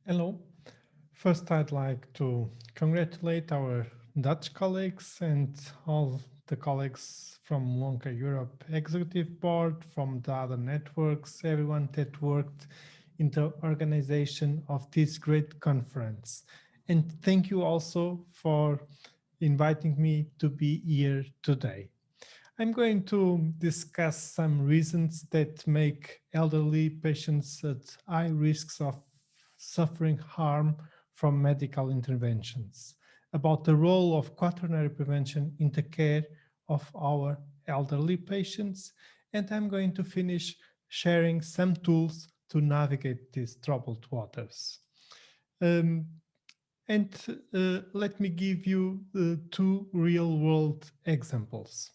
Hello. First, I'd like to congratulate our Dutch colleagues and all the colleagues from WONCA Europe Executive Board, from the other networks, everyone that worked in the organization of this great conference. And thank you also for inviting me to be here today. I'm going to discuss some reasons that make elderly patients at high risks of suffering harm from medical interventions, about the role of quaternary prevention in the care of our elderly patients, and I'm going to finish sharing some tools to navigate these troubled waters. Um, and Let me give you two real-world examples.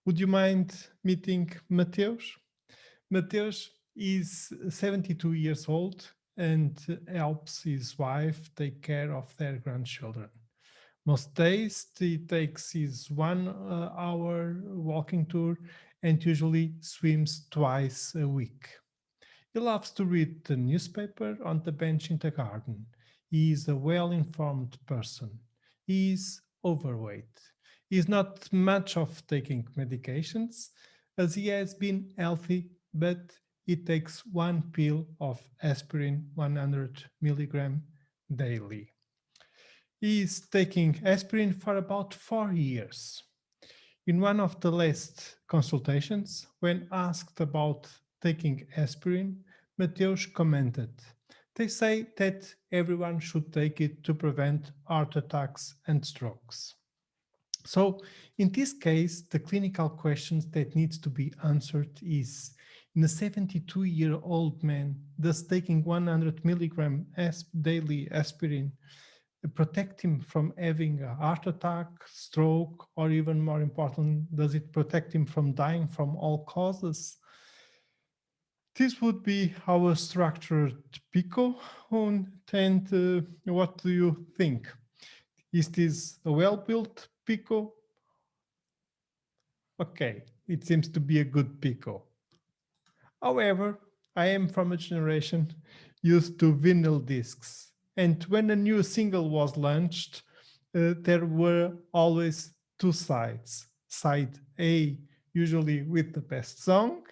Would you mind meeting Mateus? Mateus is 72 years old and helps his wife take care of their grandchildren. Most days he takes his 1 hour walking tour and usually swims twice a week. He loves to read the newspaper on the bench in the garden. He is a well-informed person. He is overweight. He is not much of taking medications, as he has been healthy, but he takes 1 pill of aspirin 100 milligram daily. He is taking aspirin for about 4 years. In one of the last consultations, when asked about taking aspirin, Mateus commented, "They say that everyone should take it to prevent heart attacks and strokes." So in this case, the clinical questions that needs to be answered is, in a 72-year-old man, does taking 100 milligram daily aspirin protect him from having a heart attack, stroke, or even more important, does it protect him from dying from all causes? This would be our structured PICO. And what do you think? Is this a well-built PICO? Okay, it seems to be a good PICO. However, I am from a generation used to vinyl discs. And when a new single was launched, there were always two sides. Side A, usually with the best song,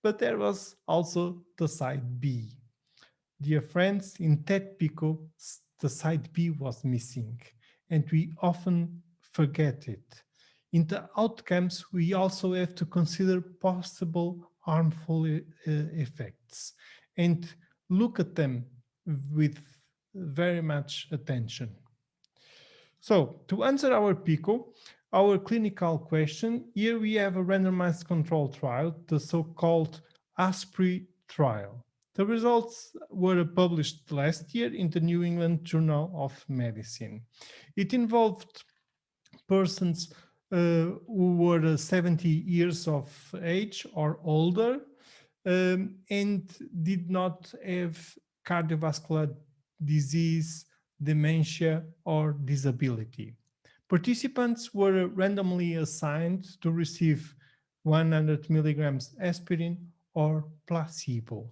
but there was also the side B. Dear friends, in Ted Pico, the side B was missing, and we often forget it. In the outcomes, we also have to consider possible harmful effects and look at them with very much attention. So, to answer our PICO, our clinical question, here we have a randomized control trial, the so-called Aspirin trial. The results were published last year in the New England Journal of Medicine. It involved persons who were 70 years of age or older and did not have cardiovascular disease, dementia, or disability. Participants were randomly assigned to receive 100 milligrams aspirin or placebo.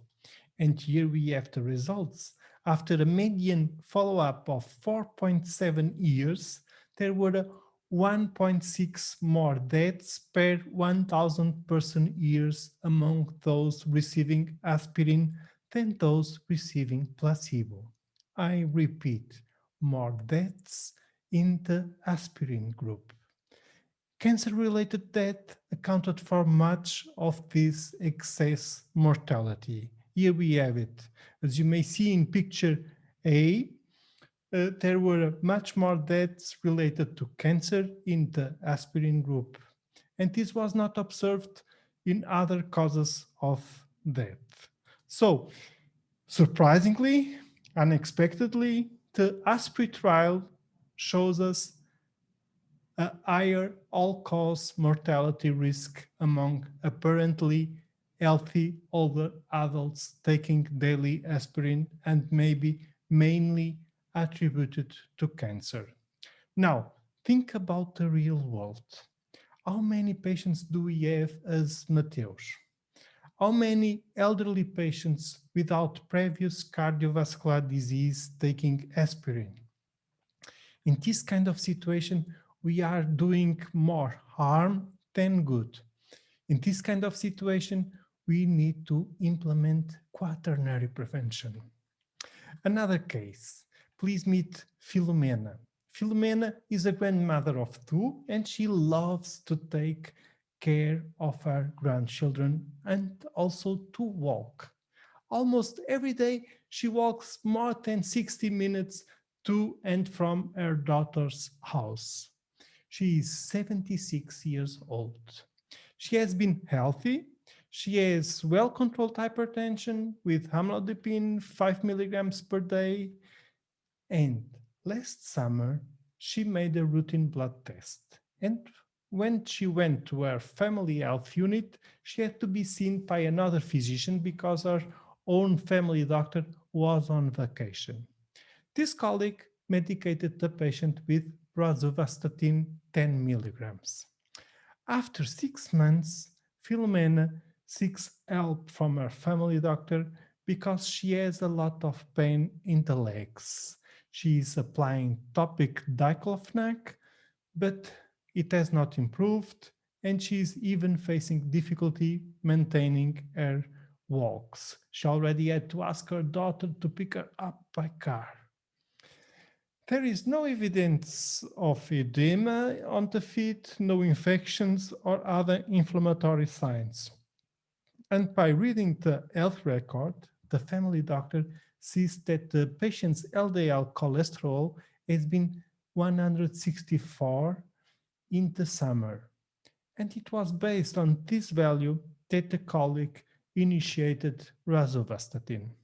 And here we have the results. After a median follow-up of 4.7 years, there were 1.6 more deaths per 1,000 person years among those receiving aspirin than those receiving placebo. I repeat, more deaths in the aspirin group. Cancer-related death accounted for much of this excess mortality. Here we have it. As you may see in picture A, there were much more deaths related to cancer in the aspirin group. And this was not observed in other causes of death. So, surprisingly, unexpectedly, the aspirin trial shows us a higher all-cause mortality risk among apparently healthy older adults taking daily aspirin and maybe mainly attributed to cancer. Now, think about the real world. How many patients do we have as Mateus? How many elderly patients without previous cardiovascular disease taking aspirin? In this kind of situation, we are doing more harm than good. In this kind of situation, we need to implement quaternary prevention. Another case, please meet Filomena. Filomena is a grandmother of two and she loves to take care of her grandchildren and also to walk. Almost every day, she walks more than 60 minutes to and from her daughter's house. She is 76 years old. She has been healthy. She has well controlled hypertension with amlodipine 5 milligrams per day. And last summer, she made a routine blood test. And when she went to her family health unit, she had to be seen by another physician because her own family doctor was on vacation. This colleague medicated the patient with rosuvastatin 10 milligrams. After 6 months, Philomena seeks help from her family doctor because she has a lot of pain in the legs. She is applying topic diclofenac, but it has not improved, and she is even facing difficulty maintaining her walks. She already had to ask her daughter to pick her up by car. There is no evidence of edema on the feet, no infections or other inflammatory signs. And by reading the health record, the family doctor sees that the patient's LDL cholesterol has been 164 in the summer. And it was based on this value that the colleague initiated rosuvastatin.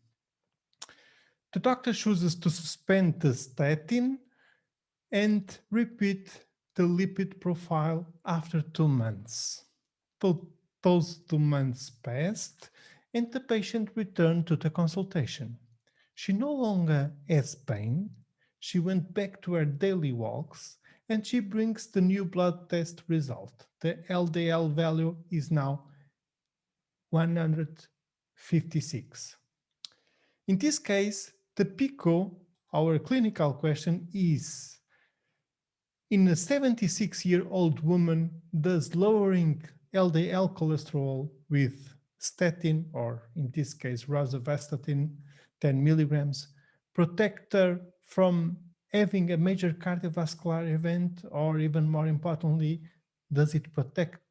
The doctor chooses to suspend the statin and repeat the lipid profile after 2 months. Those 2 months passed, and the patient returned to the consultation. She no longer has pain. She went back to her daily walks, and she brings the new blood test result. The LDL value is now 156. In this case, the PICO, our clinical question, is: in a 76-year-old woman, does lowering LDL cholesterol with statin, or in this case, rosuvastatin 10 milligrams, protect her from having a major cardiovascular event, or even more importantly, does it protect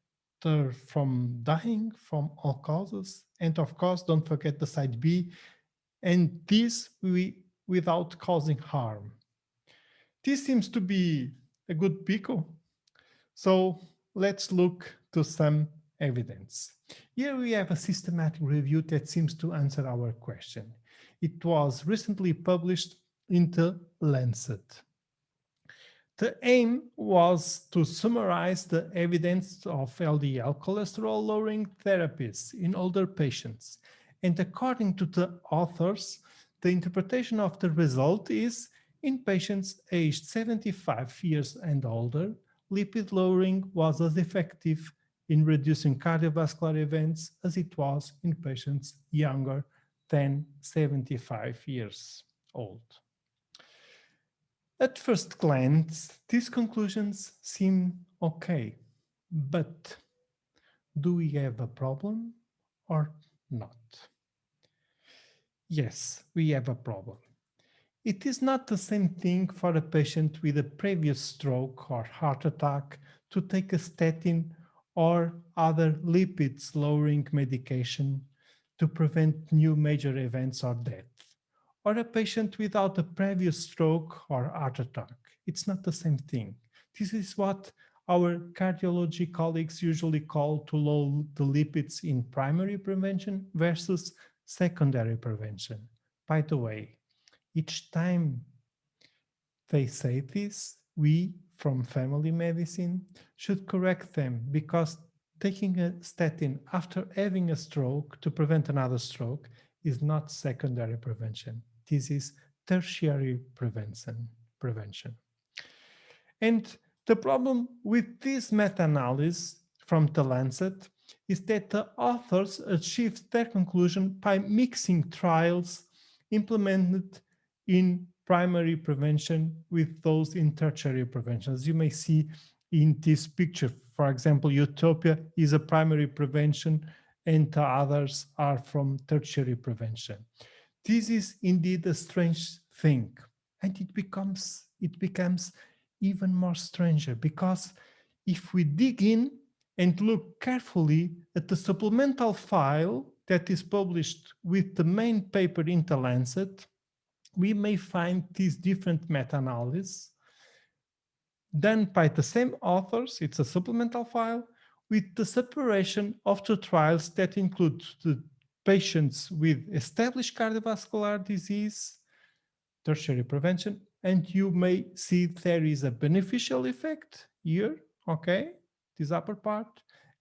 her from dying from all causes? And of course, don't forget the side B, and this without causing harm. This seems to be a good PICO. So let's look to some evidence. Here we have a systematic review that seems to answer our question. It was recently published in the Lancet. The aim was to summarize the evidence of LDL cholesterol lowering therapies in older patients. And according to the authors, the interpretation of the result is: in patients aged 75 years and older, lipid lowering was as effective in reducing cardiovascular events as it was in patients younger than 75 years old. At first glance, these conclusions seem okay, but do we have a problem or not? Yes, we have a problem. It is not the same thing for a patient with a previous stroke or heart attack to take a statin or other lipids lowering medication to prevent new major events or death, or a patient without a previous stroke or heart attack. It's not the same thing. This is what our cardiology colleagues usually call to lower the lipids in primary prevention versus secondary prevention. By the way, each time they say this, we from family medicine should correct them, because taking a statin after having a stroke to prevent another stroke is not secondary prevention. This is tertiary prevention. And the problem with this meta-analysis from the Lancet is that the authors achieved their conclusion by mixing trials implemented in primary prevention with those in tertiary prevention. As you may see in this picture, for example, Utopia is a primary prevention and the others are from tertiary prevention. This is indeed a strange thing, and it becomes even more stranger because if we dig in and look carefully at the supplemental file that is published with the main paper in the Lancet, we may find these different meta-analyses done by the same authors. It's a supplemental file with the separation of the trials that include the patients with established cardiovascular disease, tertiary prevention, and you may see there is a beneficial effect here, okay, this upper part.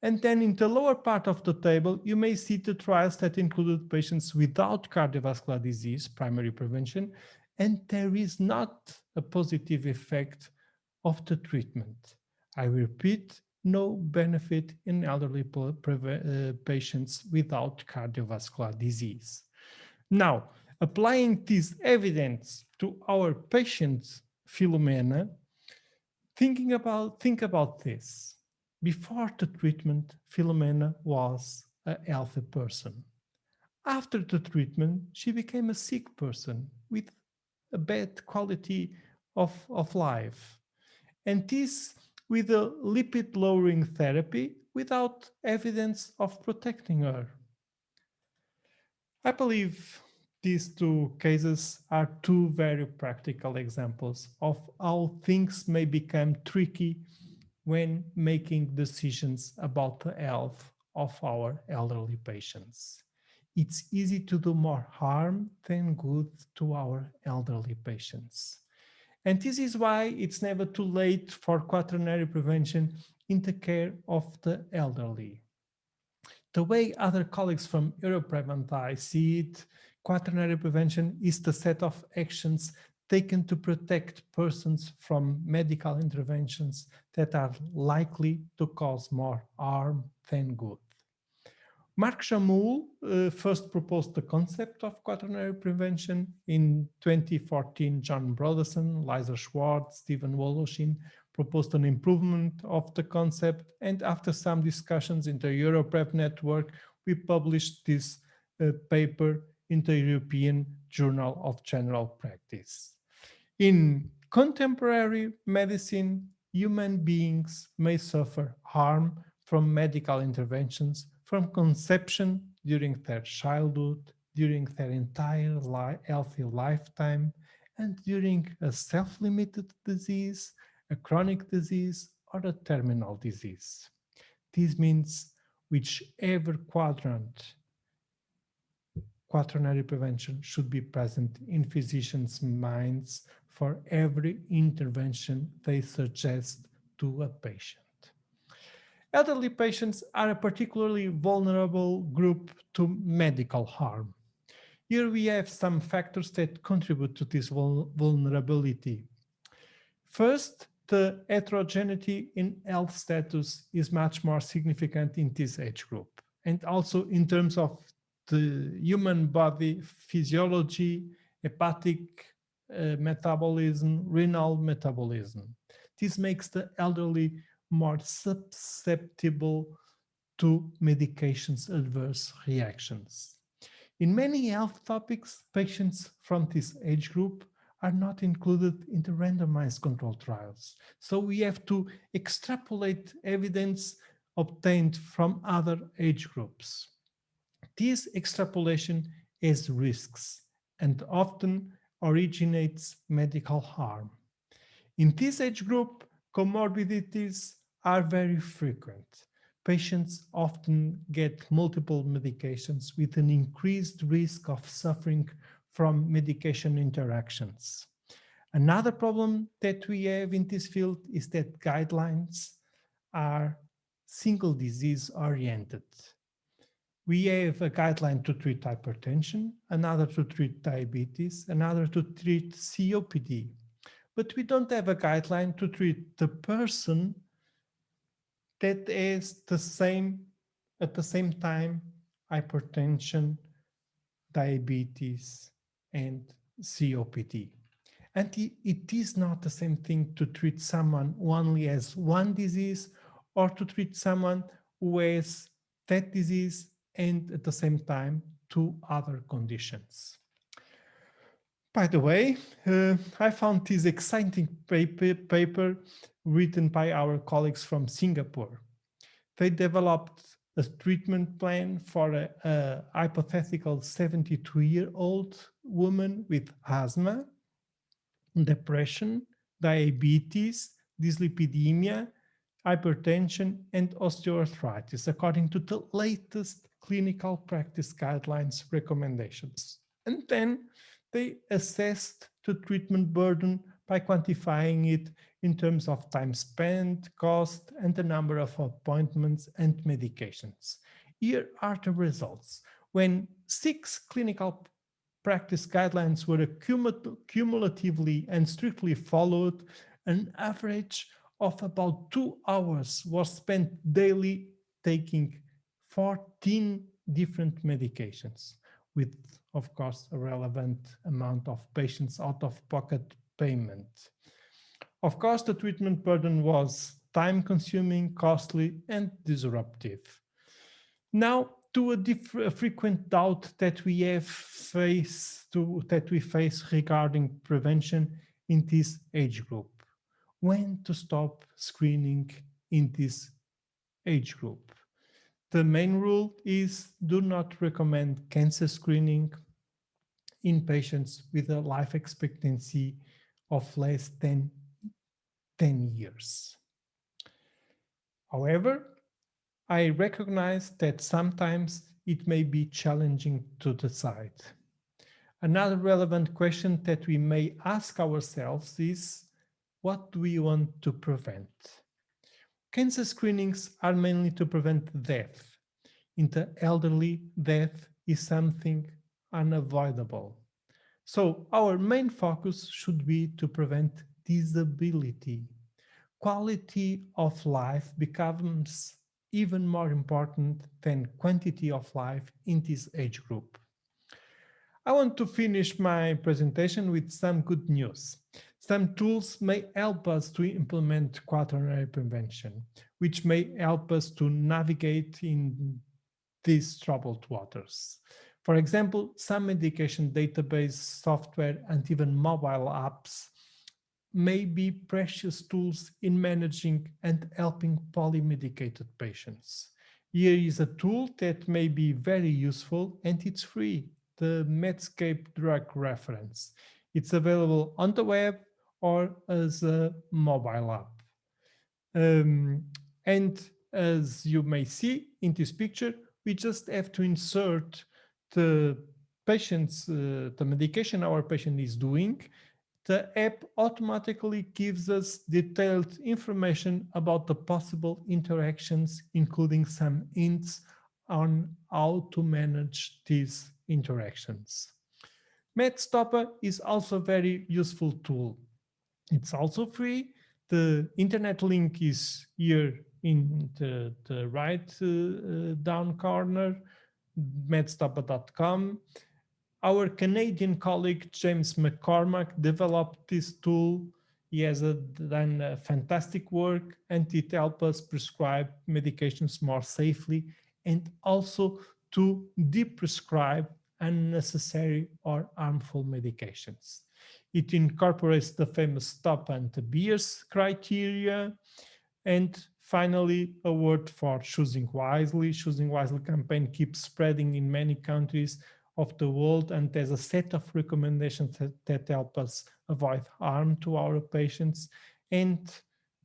And then in the lower part of the table, you may see the trials that included patients without cardiovascular disease, primary prevention, and there is not a positive effect of the treatment. I repeat, no benefit in elderly patients without cardiovascular disease. Now, applying this evidence to our patient Philomena, think about this. Before the treatment, Philomena was a healthy person. After the treatment, she became a sick person with a bad quality of life. And this with a lipid lowering therapy without evidence of protecting her. I believe these two cases are two very practical examples of how things may become tricky when making decisions about the health of our elderly patients. It's easy to do more harm than good to our elderly patients. And this is why it's never too late for quaternary prevention in the care of the elderly. The way other colleagues from Europe and I see it, quaternary prevention is the set of actions taken to protect persons from medical interventions that are likely to cause more harm than good. Mark Chamoul first proposed the concept of quaternary prevention. In 2014, John Broderson, Liza Schwartz, Stephen Woloshin proposed an improvement of the concept, and after some discussions in the EuroPrep network, we published this paper in the European Journal of General Practice. In contemporary medicine, human beings may suffer harm from medical interventions from conception during their childhood, during their entire healthy lifetime, and during a self-limited disease, a chronic disease, or a terminal disease. This means whichever quadrant, quaternary prevention should be present in physicians' minds for every intervention they suggest to a patient. Elderly patients are a particularly vulnerable group to medical harm. Here we have some factors that contribute to this vulnerability. First, the heterogeneity in health status is much more significant in this age group, and also in terms of the human body physiology, hepatic metabolism, renal metabolism. This makes the elderly more susceptible to medications adverse reactions. In many health topics, patients from this age group are not included in the randomized control trials. So we have to extrapolate evidence obtained from other age groups. This extrapolation has risks and often originates medical harm. In this age group, comorbidities are very frequent. Patients often get multiple medications with an increased risk of suffering from medication interactions. Another problem that we have in this field is that guidelines are single disease oriented. We have a guideline to treat hypertension, another to treat diabetes, another to treat COPD. But we don't have a guideline to treat the person that has the same at the same time hypertension, diabetes, and COPD. And it is not the same thing to treat someone who only has one disease or to treat someone who has that disease and at the same time two other conditions. By the way, I found this exciting paper written by our colleagues from Singapore. They developed a treatment plan for a hypothetical 72-year-old woman with asthma, depression, diabetes, dyslipidemia, hypertension, and osteoarthritis, according to the latest clinical practice guidelines recommendations. And then they assessed the treatment burden by quantifying it in terms of time spent, cost, and the number of appointments and medications. Here are the results. When 6 clinical practice guidelines were cumulatively and strictly followed, an average of about 2 hours was spent daily taking 14 different medications, with, of course, a relevant amount of patients out of pocket payment. Of course, the treatment burden was time consuming, costly, and disruptive. Now, to a frequent doubt that we face regarding prevention in this age group. When to stop screening in this age group? The main rule is do not recommend cancer screening in patients with a life expectancy of less than 10 years. However, I recognize that sometimes it may be challenging to decide. Another relevant question that we may ask ourselves is, what do we want to prevent? Cancer screenings are mainly to prevent death. In the elderly, death is something unavoidable. So our main focus should be to prevent disability. Quality of life becomes even more important than quantity of life in this age group. I want to finish my presentation with some good news. Some tools may help us to implement quaternary prevention, which may help us to navigate in these troubled waters. For example, some medication database software and even mobile apps may be precious tools in managing and helping polymedicated patients. Here is a tool that may be very useful and it's free, the Medscape Drug Reference. It's available on the web or as a mobile app. And as you may see in this picture, we just have to insert the the medication our patient is doing. The app automatically gives us detailed information about the possible interactions, including some hints on how to manage these interactions. MedStopper is also a very useful tool. It's also free. The internet link is here in the right down corner, medstopper.com. Our Canadian colleague James McCormack developed this tool. He has done fantastic work and it helps us prescribe medications more safely and also to deprescribe unnecessary or harmful medications. It incorporates the famous stop and the Beers criteria. And finally, a word for Choosing Wisely. Choosing Wisely campaign keeps spreading in many countries of the world, and there's a set of recommendations that help us avoid harm to our patients. And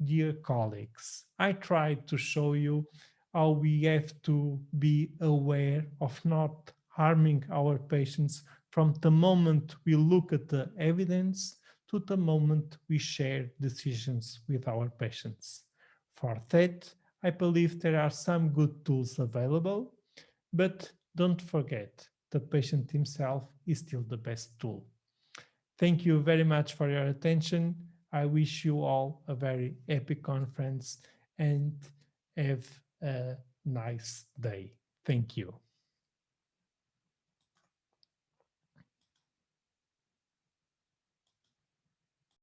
dear colleagues, I tried to show you how we have to be aware of not harming our patients from the moment we look at the evidence to the moment we share decisions with our patients. For that, I believe there are some good tools available, but don't forget, the patient himself is still the best tool. Thank you very much for your attention. I wish you all a very happy conference and have a nice day. Thank you.